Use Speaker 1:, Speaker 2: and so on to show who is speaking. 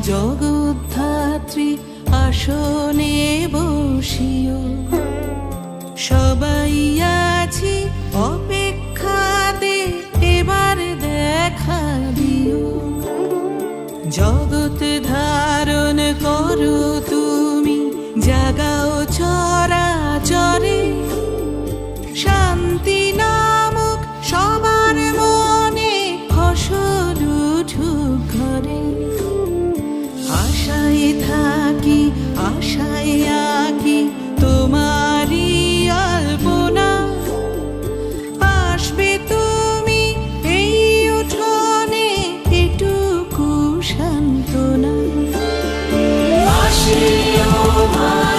Speaker 1: জগদ্ধাত্রী আসনে বসিও, সবাই আছি অপেক্ষাতে এবার দেখা দিও। জগৎ ধারণ করো তুমি, জাগাও চরাচরে, শান্তি নামক সবার মনে ফসল উঠুক ঘরে। আশায় থাকি আশায় আঁকি তোমারই আলপনা, আসবে তুমি এই উঠোনে এটুকু সান্ত্বনা। আসিও মা।